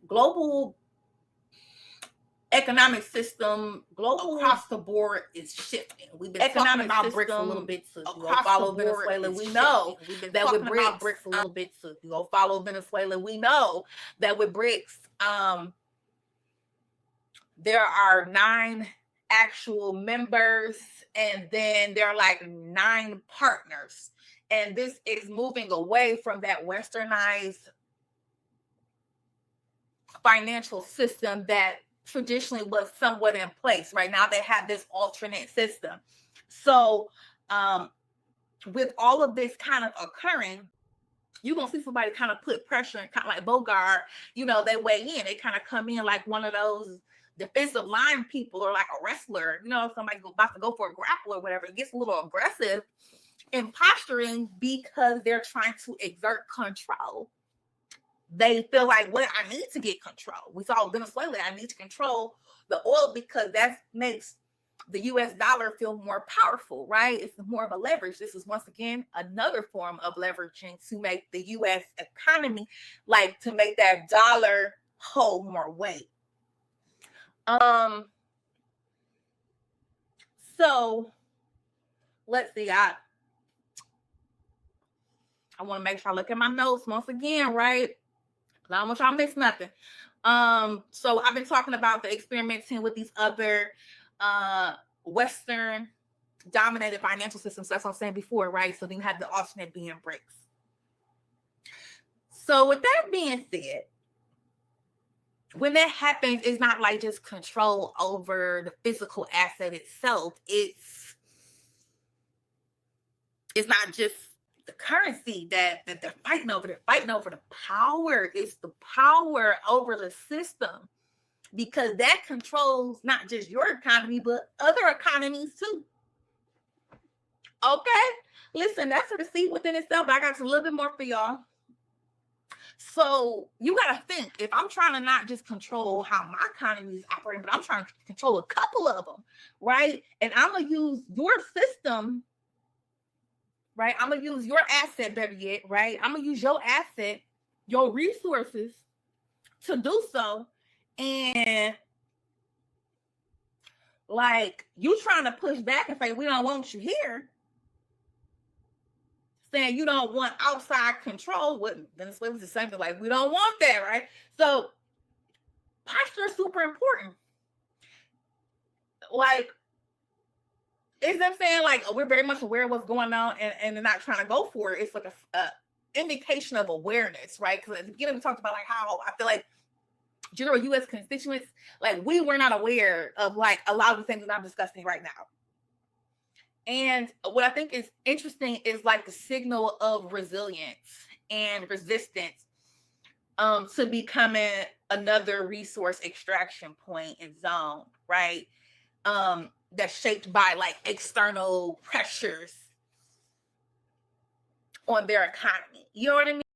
global economic system, global across the board is shifting. We've been talking about BRICS a little bit to follow Venezuela. We know that with BRICS a little bit to follow Venezuela. We know that with BRICS, there are 9 actual members, and then there are like 9 partners. And this is moving away from that westernized financial system that traditionally was somewhat in place. Right now they have this alternate system. So with all of this kind of occurring, you're gonna see somebody kind of put pressure, and kind of like Bogart, they weigh in. They kind of come in like one of those defensive line people, or like a wrestler, somebody about to go for a grapple or whatever. It gets a little aggressive in posturing because they're trying to exert control. They feel like, well, I need to get control. We saw Venezuela, I need to control the oil because that makes the US dollar feel more powerful, right? It's more of a leverage. This is once again another form of leveraging to make the US economy, like to make that dollar hold more weight. So let's see. I want to make sure I look at my notes once again, right? I don't want y'all to miss nothing. So I've been talking about the experimenting with these other Western dominated financial systems. That's what I'm saying before, right? So then you have the alternate being BRICS. So with that being said, when that happens, it's not like just control over the physical asset itself. It's not just the currency that they're fighting over. They're fighting over the power. It's the power over the system, because that controls not just your economy, but other economies too. Okay, listen, that's a receipt within itself, but I got a little bit more for y'all. So you got to think, if I'm trying to not just control how my economy is operating, but I'm trying to control a couple of them, right? And I'm going to use your system, right? I'm going to use your asset, better yet, right? I'm going to use your asset, your resources to do so. And like, you trying to push back and say, we don't want you here, saying you don't want outside control. What Venezuela was the same thing, like, we don't want that, right? So posture is super important. Like, is them saying like, we're very much aware of what's going on, and they're not trying to go for it. It's like a indication of awareness, right? Because at the beginning we talked about like how I feel like general U.S. constituents, like, we were not aware of like a lot of the things that I'm discussing right now. And what I think is interesting is like the signal of resilience and resistance to becoming another resource extraction point and zone, right? That's shaped by like external pressures on their economy. You know what I mean?